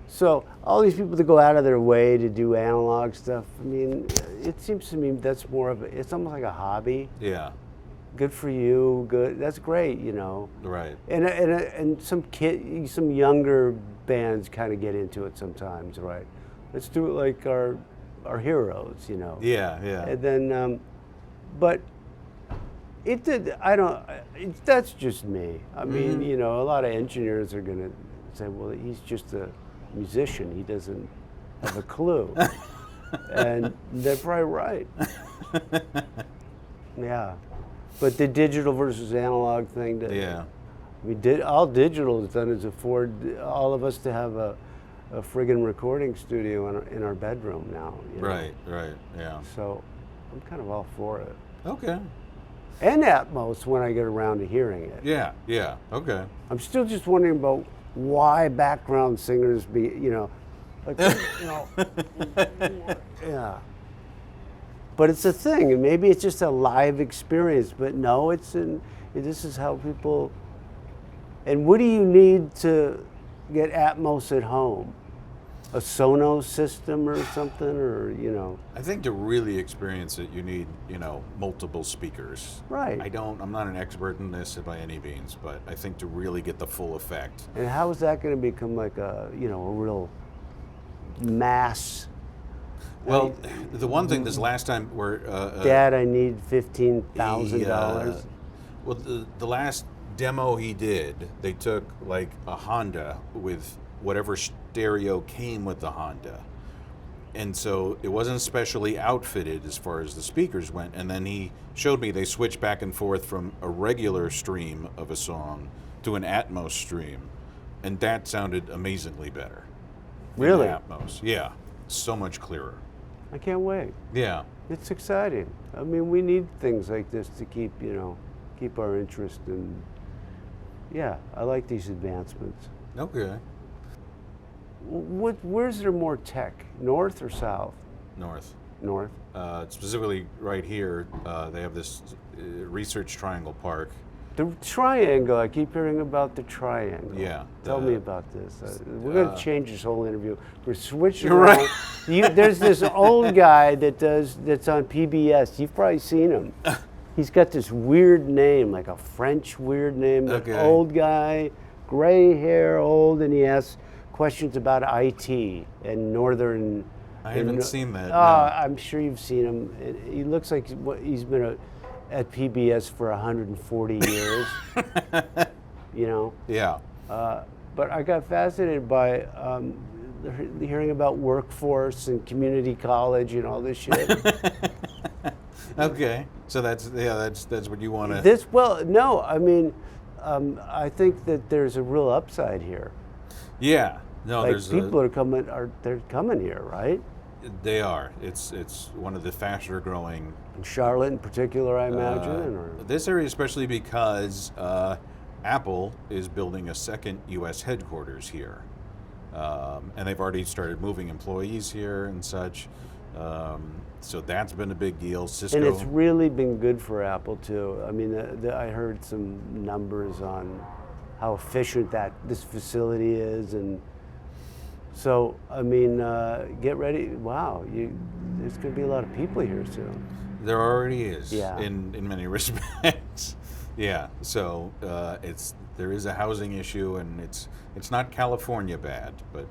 [SPEAKER 2] So all these people that go out of their way to do analog stuff, I mean, it seems to me that's more of it's almost like a hobby.
[SPEAKER 1] Yeah.
[SPEAKER 2] Good for you. Good. That's great. You know.
[SPEAKER 1] Right.
[SPEAKER 2] And some younger bands kind of get into it sometimes, right? Let's do it like our heroes, you know.
[SPEAKER 1] Yeah, yeah.
[SPEAKER 2] And then, but it did. That's just me. I mean, you know, a lot of engineers are gonna say, well, he's just a musician. He doesn't have a clue, and they're probably right. Yeah, but the digital versus analog thing.
[SPEAKER 1] Yeah.
[SPEAKER 2] I mean, all digital has done is afford all of us to have a friggin' recording studio in our bedroom now. You know?
[SPEAKER 1] Right, yeah.
[SPEAKER 2] So I'm kind of all for it.
[SPEAKER 1] Okay.
[SPEAKER 2] And Atmos when I get around to hearing it.
[SPEAKER 1] Yeah, okay.
[SPEAKER 2] I'm still just wondering about why background singers Like, yeah. But it's a thing, and maybe it's just a live experience. But no, this is how people. And what do you need to get Atmos at home? A Sonos system or something, or
[SPEAKER 1] I think to really experience it, you need, multiple speakers.
[SPEAKER 2] Right.
[SPEAKER 1] I'm not an expert in this by any means, but I think to really get the full effect.
[SPEAKER 2] And how is that going to become like a real mass?
[SPEAKER 1] Well, the one thing this last time where
[SPEAKER 2] Dad, I need $15,000.
[SPEAKER 1] Well, the last demo he did, they took like a Honda with whatever stereo came with the Honda. And so it wasn't specially outfitted as far as the speakers went. And then he showed me they switched back and forth from a regular stream of a song to an Atmos stream. And that sounded amazingly better.
[SPEAKER 2] Really?
[SPEAKER 1] Atmos. Yeah. So much clearer.
[SPEAKER 2] I can't wait.
[SPEAKER 1] Yeah.
[SPEAKER 2] It's exciting. I mean, we need things like this to keep our interest in. Yeah, I like these advancements.
[SPEAKER 1] Okay.
[SPEAKER 2] Where's there more tech? North or south?
[SPEAKER 1] North.
[SPEAKER 2] North.
[SPEAKER 1] Specifically right here, they have this research triangle park.
[SPEAKER 2] The triangle, I keep hearing about the triangle.
[SPEAKER 1] Yeah.
[SPEAKER 2] Tell me about this. We're going to change this whole interview. We're switching
[SPEAKER 1] You're
[SPEAKER 2] around.
[SPEAKER 1] right.
[SPEAKER 2] There's this old guy that's on PBS. You've probably seen him. He's got this weird name, like a French weird name. Like
[SPEAKER 1] Okay.
[SPEAKER 2] Old guy, gray hair, old, and he asks questions about IT and northern.
[SPEAKER 1] I haven't seen that. No.
[SPEAKER 2] I'm sure you've seen him. He looks like he's been at PBS for 140 years.
[SPEAKER 1] Yeah.
[SPEAKER 2] But I got fascinated by hearing about workforce and community college and all this shit.
[SPEAKER 1] Okay. So that's what you want to.
[SPEAKER 2] No, I mean, I think that there's a real upside here.
[SPEAKER 1] Yeah. No,
[SPEAKER 2] Like
[SPEAKER 1] there's
[SPEAKER 2] people they're coming here, right?
[SPEAKER 1] They are. It's one of the faster growing.
[SPEAKER 2] In Charlotte in particular, I imagine. Or
[SPEAKER 1] This area especially because Apple is building a second U.S. headquarters here, and they've already started moving employees here and such. So that's been a big deal. Cisco.
[SPEAKER 2] And it's really been good for Apple too. I mean, I heard some numbers on how efficient this facility is, and so I mean, get ready. Wow, there's going to be a lot of people here soon.
[SPEAKER 1] There already is.
[SPEAKER 2] Yeah.
[SPEAKER 1] In many respects. Yeah. So there is a housing issue, and it's not California bad, but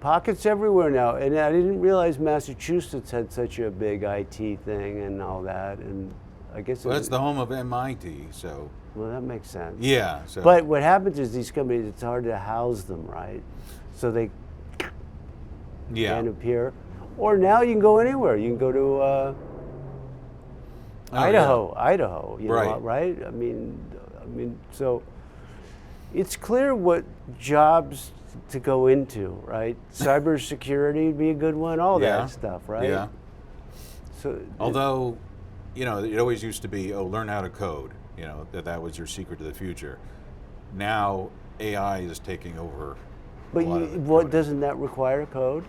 [SPEAKER 2] Pockets everywhere now, and I didn't realize Massachusetts had such a big IT thing and all that, and I guess
[SPEAKER 1] it's the home of MIT, so.
[SPEAKER 2] Well, that makes sense.
[SPEAKER 1] Yeah. So.
[SPEAKER 2] But what happens is these companies, it's hard to house them, right? So they can't appear. Or now you can go anywhere. You can go to Idaho, right? I mean, so it's clear what jobs to go into, right? Cybersecurity would be a good one, all that stuff, right?
[SPEAKER 1] Yeah.
[SPEAKER 2] So,
[SPEAKER 1] although, it always used to be, learn how to code, that was your secret to the future. Now, AI is taking over.
[SPEAKER 2] But doesn't that require code?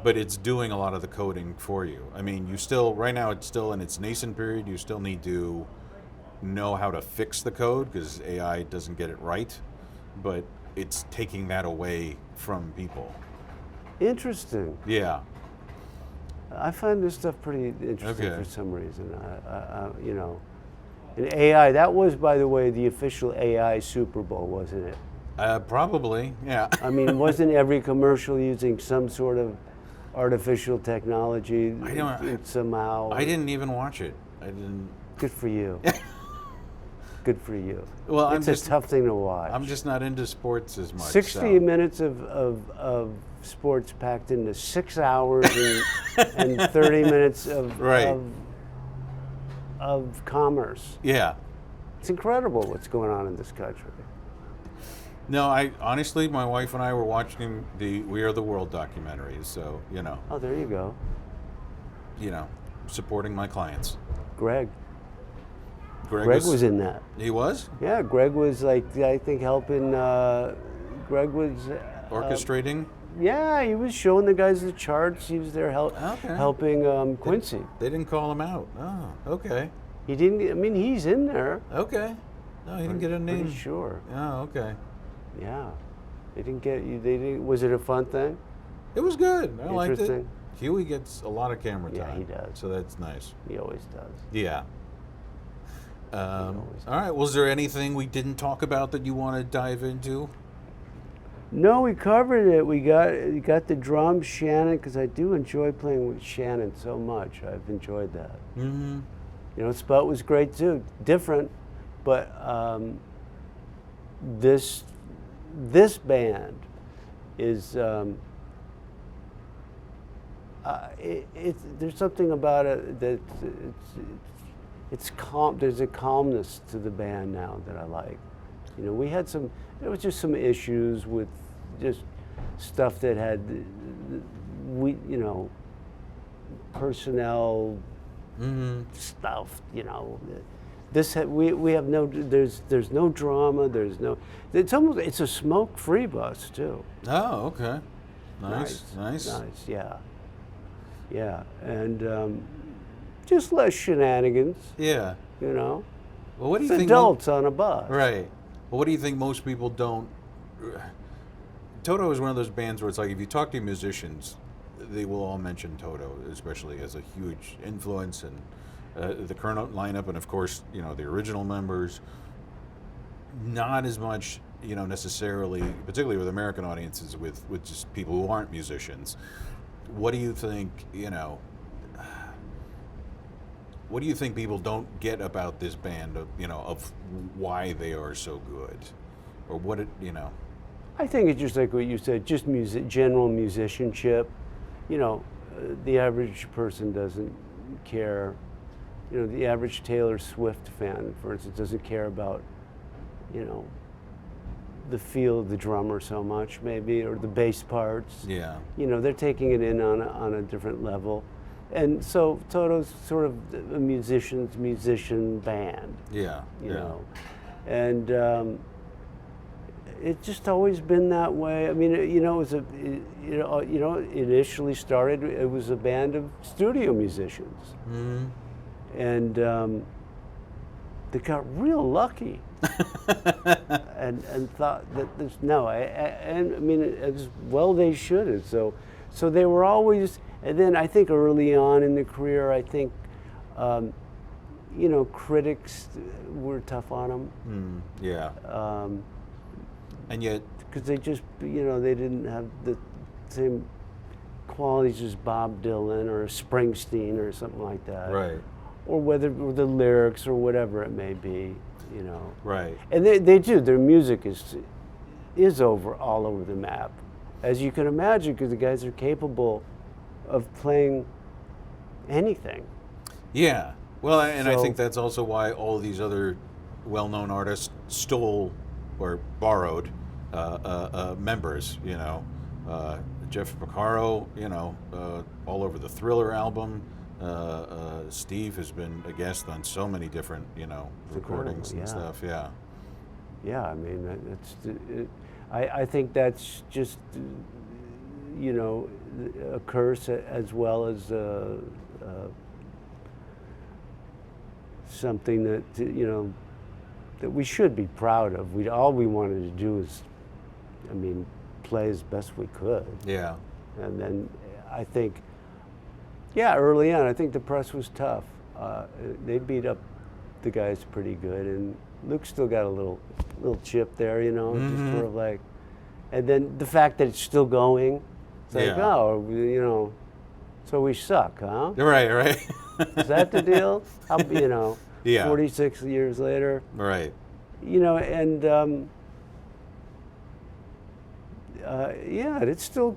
[SPEAKER 1] But it's doing a lot of the coding for you. I mean, right now it's still in its nascent period. You still need to know how to fix the code because AI doesn't get it right. But it's taking that away from people.
[SPEAKER 2] Interesting.
[SPEAKER 1] Yeah.
[SPEAKER 2] I find this stuff pretty interesting for some reason. And AI, that was, by the way, the official AI Super Bowl, wasn't it?
[SPEAKER 1] Probably, yeah.
[SPEAKER 2] I mean, wasn't every commercial using some sort of artificial technology somehow?
[SPEAKER 1] I didn't even watch it. I didn't.
[SPEAKER 2] Good for you. Good for you.
[SPEAKER 1] Well,
[SPEAKER 2] it's a tough thing to watch.
[SPEAKER 1] I'm just not into sports as much.
[SPEAKER 2] 60 minutes of sports packed into 6 hours and 30 minutes of commerce.
[SPEAKER 1] Yeah.
[SPEAKER 2] It's incredible what's going on in this country.
[SPEAKER 1] No, honestly, my wife and I were watching the We Are the World documentaries, so,
[SPEAKER 2] Oh, there you go.
[SPEAKER 1] Supporting my clients.
[SPEAKER 2] Greg was in that.
[SPEAKER 1] He was?
[SPEAKER 2] Yeah, Greg was I think helping, Greg was...
[SPEAKER 1] Orchestrating?
[SPEAKER 2] Yeah, he was showing the guys the charts. He was there
[SPEAKER 1] Okay.
[SPEAKER 2] helping Quincy.
[SPEAKER 1] They didn't call him out. Oh, okay.
[SPEAKER 2] He didn't. I mean, he's in there.
[SPEAKER 1] Okay. No, he didn't get a name.
[SPEAKER 2] Pretty sure.
[SPEAKER 1] Oh, okay.
[SPEAKER 2] Yeah. They didn't get you. They didn't. Was it a fun thing?
[SPEAKER 1] It was good. I liked it.
[SPEAKER 2] Interesting.
[SPEAKER 1] Huey gets a lot of camera time.
[SPEAKER 2] Yeah, he does.
[SPEAKER 1] So that's nice.
[SPEAKER 2] He always does.
[SPEAKER 1] Yeah.
[SPEAKER 2] always
[SPEAKER 1] All right. Was there anything we didn't talk about that you want to dive into?
[SPEAKER 2] No, we covered it. We got the drums, Shannon, because I do enjoy playing with Shannon so much. I've enjoyed that.
[SPEAKER 1] Mm-hmm.
[SPEAKER 2] You know, Sput was great too. Different, but this band is there's something about it that it's calm. There's a calmness to the band now that I like. You know, there was just some issues with just stuff that had personnel stuff. You know, we have no there's no drama. It's a smoke-free bus too.
[SPEAKER 1] Oh, okay. Nice.
[SPEAKER 2] Yeah, and just less shenanigans.
[SPEAKER 1] Yeah.
[SPEAKER 2] You know,
[SPEAKER 1] Well, what do you
[SPEAKER 2] it's
[SPEAKER 1] think?
[SPEAKER 2] adults on a bus.
[SPEAKER 1] Right. Well, what do you think most people don't? Toto is one of those bands where it's like if you talk to musicians, they will all mention Toto, especially as a huge influence, and the current lineup, and of course, you know, the original members. Not as much, you know, necessarily, particularly with American audiences, with just people who aren't musicians. What do you think? You know, what do you think people don't get about this band? Of why they are so good, or what it, you know?
[SPEAKER 2] I think it's just like what you said, just general musicianship. You know, the average person doesn't care. You know, the average Taylor Swift fan, for instance, doesn't care about, you know, the feel of the drummer so much, maybe, or the bass parts.
[SPEAKER 1] Yeah.
[SPEAKER 2] You know, they're taking it in on a different level. And so Toto's sort of a musician band.
[SPEAKER 1] Yeah.
[SPEAKER 2] You know, and it's just always been that way. I mean, you know, it initially started. It was a band of studio musicians, and they got real lucky, and thought that there's I mean, as well they should have. So they were always. And then I think early on in the career, I think, you know, critics were tough on them.
[SPEAKER 1] Yeah. And yet,
[SPEAKER 2] because they just, you know, they didn't have the same qualities as Bob Dylan or Springsteen or something like that.
[SPEAKER 1] right.
[SPEAKER 2] Or whether or the lyrics or whatever it may be, you know.
[SPEAKER 1] Right.
[SPEAKER 2] And they do. Their music is all over the map, as you can imagine, because the guys are capable of playing anything.
[SPEAKER 1] Yeah. Well, and I
[SPEAKER 2] So-
[SPEAKER 1] think that's also why all these other well-known artists stole or borrowed members. You know, Jeff Porcaro. You know, all over the Thriller album. Steve has been a guest on so many different, you know, recordings and
[SPEAKER 2] incredible,
[SPEAKER 1] stuff. Yeah.
[SPEAKER 2] Yeah, I mean, I think that's just, you know, a curse as well as something that, you know, that we should be proud of. All we wanted to do is, I mean, play as best we could.
[SPEAKER 1] Yeah.
[SPEAKER 2] And then I think, yeah, early on, I think the press was tough. They beat up the guys pretty good, and Luke still got a little chip there, you know, just sort of like. And then the fact that it's still going, it's like,
[SPEAKER 1] Yeah.
[SPEAKER 2] oh, you know, so we suck, huh?
[SPEAKER 1] Right.
[SPEAKER 2] Is that the deal? You know,
[SPEAKER 1] Yeah.
[SPEAKER 2] 46 years later,
[SPEAKER 1] Right.
[SPEAKER 2] you know, and yeah, it's still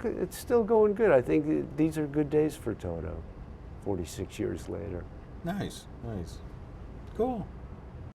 [SPEAKER 2] going good. I think these are good days for Toto, 46 years later.
[SPEAKER 1] Nice. Cool.